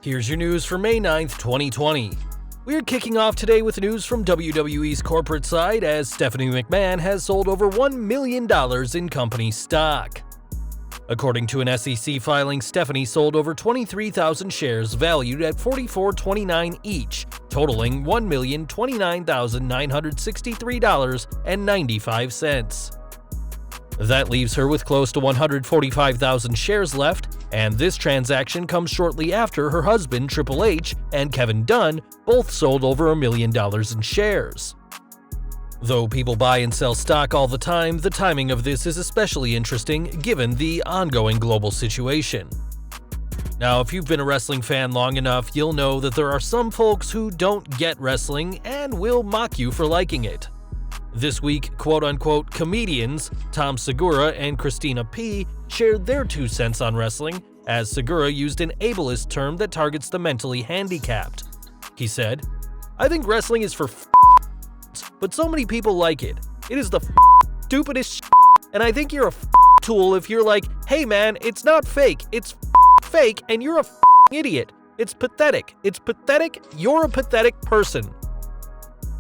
Here's your news for May 9th, 2020. We're kicking off today with news from WWE's corporate side as Stephanie McMahon has sold over $1 million in company stock. According to an SEC filing, Stephanie sold over 23,000 shares valued at $44.29 each, totaling $1,029,963.95. That leaves her with close to 145,000 shares left, and this transaction comes shortly after her husband Triple H and Kevin Dunn both sold over $1 million in shares. Though people buy and sell stock all the time, the timing of this is especially interesting given the ongoing global situation. Now, if you've been a wrestling fan long enough, you'll know that there are some folks who don't get wrestling and will mock you for liking it. This week, quote-unquote comedians Tom Segura and Christina P. shared their 2 cents on wrestling, as Segura used an ableist term that targets the mentally handicapped. He said, "I think wrestling is for but so many people like it. It is the stupidest and I think you're a tool if you're like, hey man, it's not fake, it's fake and you're a idiot. It's pathetic. It's pathetic. You're a pathetic person."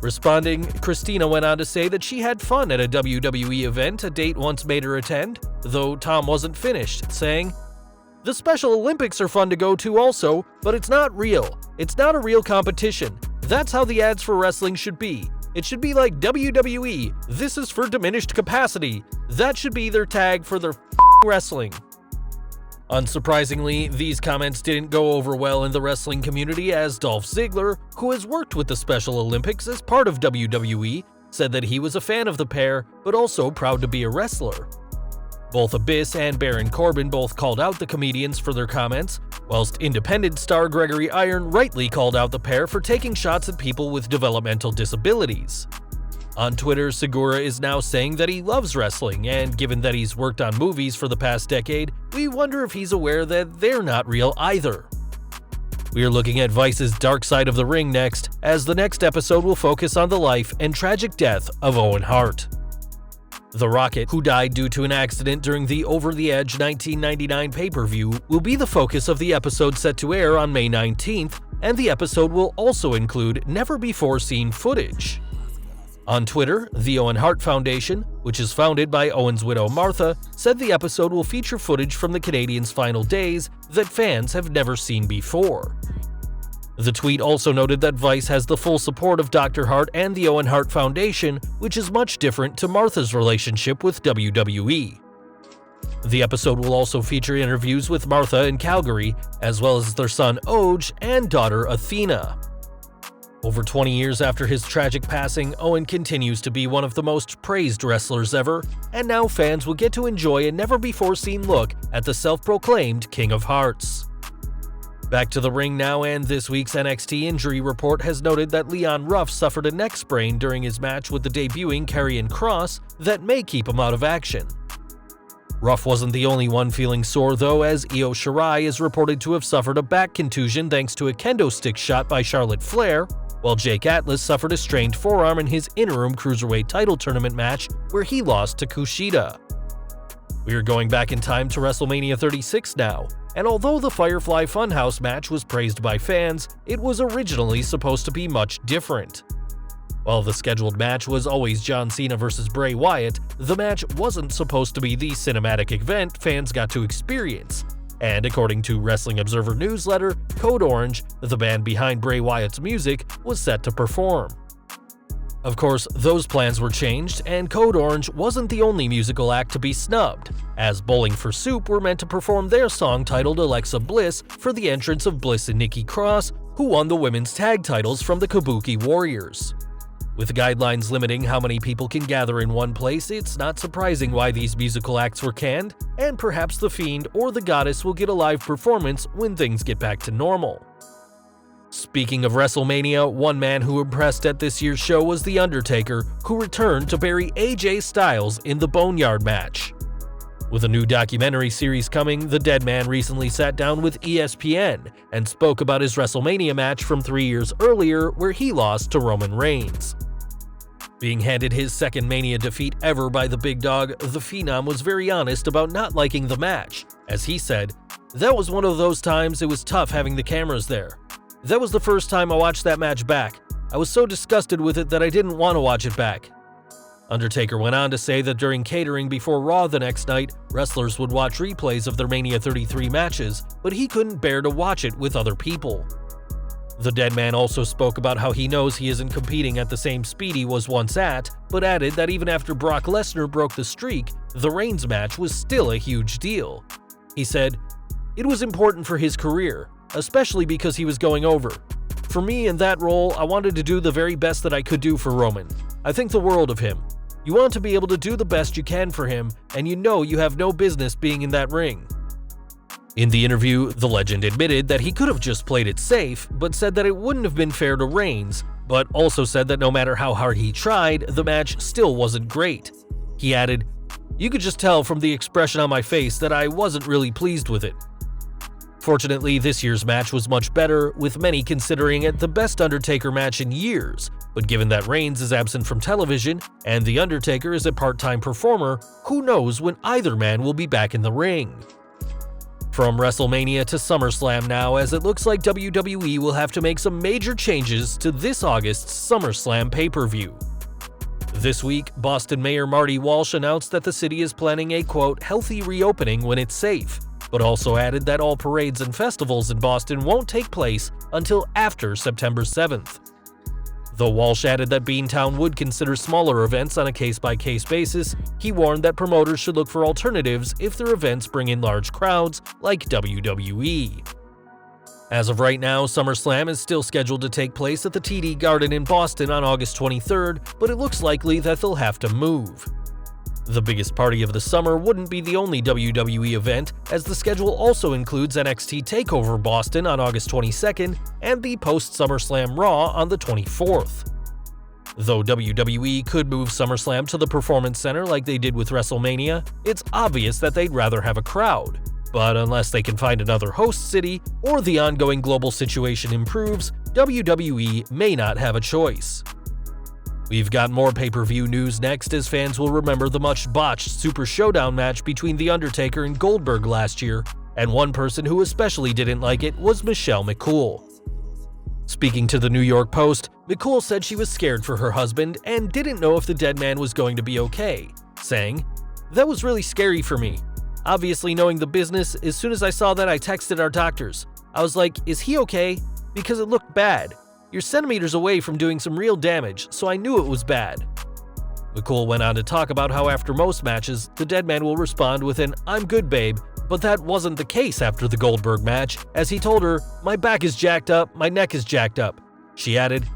Responding, Christina went on to say that she had fun at a WWE event a date once made her attend, though Tom wasn't finished, saying, "The Special Olympics are fun to go to also, but it's not real. It's not a real competition. That's how the ads for wrestling should be. It should be like WWE, this is for diminished capacity. That should be their tag for their wrestling." Unsurprisingly, these comments didn't go over well in the wrestling community as Dolph Ziggler, who has worked with the Special Olympics as part of WWE, said that he was a fan of the pair, but also proud to be a wrestler. Both Abyss and Baron Corbin both called out the comedians for their comments, whilst independent star Gregory Iron rightly called out the pair for taking shots at people with developmental disabilities. On Twitter, Segura is now saying that he loves wrestling, and given that he's worked on movies for the past decade, we wonder if he's aware that they're not real either. We are looking at Vice's Dark Side of the Ring next, as the next episode will focus on the life and tragic death of Owen Hart. The Rocket, who died due to an accident during the Over the Edge 1999 pay-per-view, will be the focus of the episode set to air on May 19th, and the episode will also include never-before-seen footage. On Twitter, the Owen Hart Foundation, which is founded by Owen's widow Martha, said the episode will feature footage from the Canadian's final days that fans have never seen before. The tweet also noted that Vice has the full support of Dr. Hart and the Owen Hart Foundation, which is much different to Martha's relationship with WWE. The episode will also feature interviews with Martha in Calgary, as well as their son Oj and daughter Athena. Over 20 years after his tragic passing, Owen continues to be one of the most praised wrestlers ever, and now fans will get to enjoy a never-before-seen look at the self-proclaimed King of Hearts. Back to the ring now, and this week's NXT injury report has noted that Leon Ruff suffered a neck sprain during his match with the debuting Karrion Kross that may keep him out of action. Ruff wasn't the only one feeling sore though, as Io Shirai is reported to have suffered a back contusion thanks to a kendo stick shot by Charlotte Flair, while Jake Atlas suffered a strained forearm in his interim Cruiserweight title tournament match where he lost to Kushida. We are going back in time to WrestleMania 36 now, and although the Firefly Funhouse match was praised by fans, it was originally supposed to be much different. While the scheduled match was always John Cena vs. Bray Wyatt, the match wasn't supposed to be the cinematic event fans got to experience. And according to Wrestling Observer newsletter, Code Orange, the band behind Bray Wyatt's music, was set to perform. Of course, those plans were changed, and Code Orange wasn't the only musical act to be snubbed, as Bowling for Soup were meant to perform their song titled Alexa Bliss for the entrance of Bliss and Nikki Cross, who won the women's tag titles from the Kabuki Warriors. With guidelines limiting how many people can gather in one place, it's not surprising why these musical acts were canned, and perhaps The Fiend or The Goddess will get a live performance when things get back to normal. Speaking of WrestleMania, one man who impressed at this year's show was The Undertaker, who returned to bury AJ Styles in the Boneyard match. With a new documentary series coming, the dead man recently sat down with ESPN and spoke about his WrestleMania match from 3 years earlier where he lost to Roman Reigns. Being handed his second Mania defeat ever by the big dog, the Phenom was very honest about not liking the match, as he said, That was one of those times it was tough having the cameras there. That was the first time I watched that match back. I was so disgusted with it that I didn't want to watch it back." Undertaker went on to say that during catering before Raw the next night, wrestlers would watch replays of their Mania 33 matches, but he couldn't bear to watch it with other people. The dead man also spoke about how he knows he isn't competing at the same speed he was once at, but added that even after Brock Lesnar broke the streak, the Reigns match was still a huge deal. He said, "It was important for his career, especially because he was going over. For me in that role, I wanted to do the very best that I could do for Roman. I think the world of him. You want to be able to do the best you can for him, and you know you have no business being in that ring." In the interview, the legend admitted that he could have just played it safe, but said that it wouldn't have been fair to Reigns, but also said that no matter how hard he tried, the match still wasn't great. He added, "You could just tell from the expression on my face that I wasn't really pleased with it." Fortunately, this year's match was much better, with many considering it the best Undertaker match in years, but given that Reigns is absent from television and The Undertaker is a part-time performer, who knows when either man will be back in the ring. From WrestleMania to SummerSlam now, as it looks like WWE will have to make some major changes to this August's SummerSlam pay-per-view. This week, Boston Mayor Marty Walsh announced that the city is planning a, quote, healthy reopening when it's safe, but also added that all parades and festivals in Boston won't take place until after September 7th. Though Walsh added that Beantown would consider smaller events on a case-by-case basis, he warned that promoters should look for alternatives if their events bring in large crowds like WWE. As of right now, SummerSlam is still scheduled to take place at the TD Garden in Boston on August 23rd, but it looks likely that they'll have to move. The biggest party of the summer wouldn't be the only WWE event, as the schedule also includes NXT TakeOver Boston on August 22nd and the post-SummerSlam Raw on the 24th. Though WWE could move SummerSlam to the Performance Center like they did with WrestleMania, it's obvious that they'd rather have a crowd. But unless they can find another host city or the ongoing global situation improves, WWE may not have a choice. We've got more pay-per-view news next, as fans will remember the much-botched Super Showdown match between The Undertaker and Goldberg last year, and one person who especially didn't like it was Michelle McCool. Speaking to the New York Post, McCool said she was scared for her husband and didn't know if the dead man was going to be okay, saying, "That was really scary for me. Obviously knowing the business, as soon as I saw that I texted our doctors. I was like, is he okay? Because it looked bad. You're centimeters away from doing some real damage, so I knew it was bad." McCool went on to talk about how after most matches, the dead man will respond with an "I'm good, babe," but that wasn't the case after the Goldberg match, as he told her, "My back is jacked up, my neck is jacked up." She added,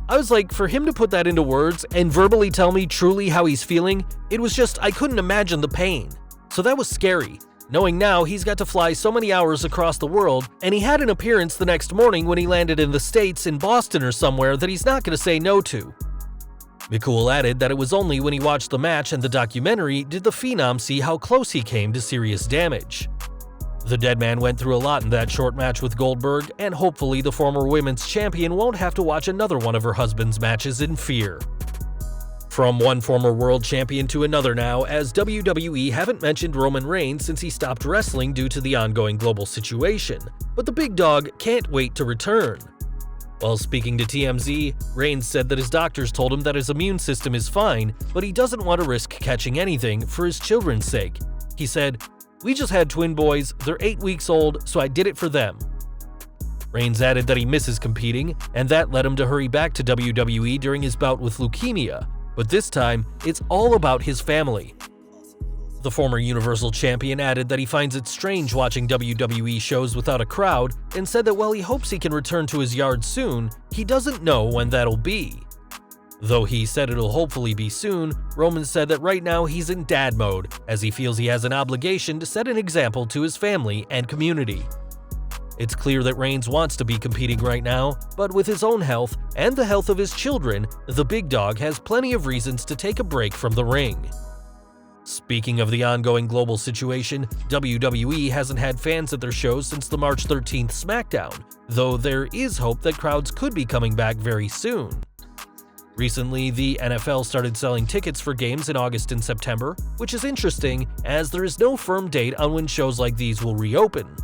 "I was like, for him to put that into words and verbally tell me truly how he's feeling, it was just, I couldn't imagine the pain. So that was scary. Knowing now he's got to fly so many hours across the world, and he had an appearance the next morning when he landed in the States in Boston or somewhere that he's not going to say no to." McCool added that it was only when he watched the match and the documentary did the Phenom see how close he came to serious damage. The dead man went through a lot in that short match with Goldberg, and hopefully the former women's champion won't have to watch another one of her husband's matches in fear. From one former world champion to another now, as WWE haven't mentioned Roman Reigns since he stopped wrestling due to the ongoing global situation, but the big dog can't wait to return. While speaking to TMZ, Reigns said that his doctors told him that his immune system is fine, but he doesn't want to risk catching anything for his children's sake. He said, "We just had twin boys, they're 8 weeks old, so I did it for them." Reigns added that he misses competing, and that led him to hurry back to WWE during his bout with leukemia. But this time, it's all about his family. The former Universal Champion added that he finds it strange watching WWE shows without a crowd, and said that while he hopes he can return to his yard soon, he doesn't know when that'll be. Though he said it'll hopefully be soon, Roman said that right now he's in dad mode, as he feels he has an obligation to set an example to his family and community. It's clear that Reigns wants to be competing right now, but with his own health and the health of his children, the big dog has plenty of reasons to take a break from the ring. Speaking of the ongoing global situation, WWE hasn't had fans at their shows since the March 13th SmackDown, though there is hope that crowds could be coming back very soon. Recently, the NFL started selling tickets for games in August and September, which is interesting as there is no firm date on when shows like these will reopen.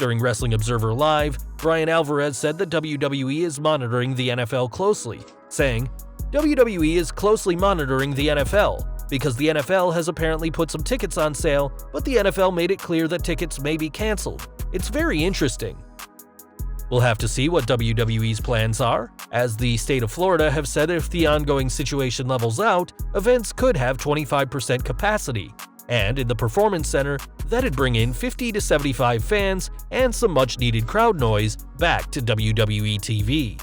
During Wrestling Observer Live, Bryan Alvarez said that WWE is monitoring the NFL closely, saying, "WWE is closely monitoring the NFL, because the NFL has apparently put some tickets on sale, but the NFL made it clear that tickets may be cancelled. It's very interesting." We'll have to see what WWE's plans are, as the state of Florida have said if the ongoing situation levels out, events could have 25% capacity, and in the Performance Center, that'd bring in 50 to 75 fans and some much-needed crowd noise back to WWE TV.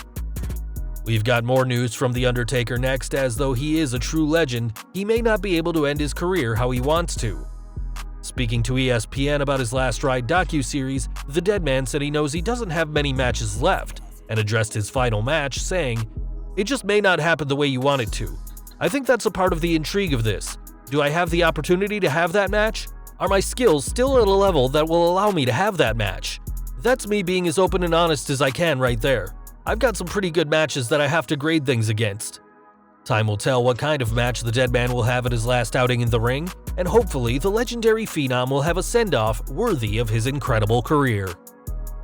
We've got more news from The Undertaker next, as though he is a true legend, he may not be able to end his career how he wants to. Speaking to ESPN about his Last Ride docuseries, the dead man said he knows he doesn't have many matches left, and addressed his final match, saying, "It just may not happen the way you want it to. I think that's a part of the intrigue of this. Do I have the opportunity to have that match? Are my skills still at a level that will allow me to have that match?" That's me being as open and honest as I can right there. I've got some pretty good matches that I have to grade things against. Time will tell what kind of match the dead man will have at his last outing in the ring, and hopefully the legendary Phenom will have a send-off worthy of his incredible career.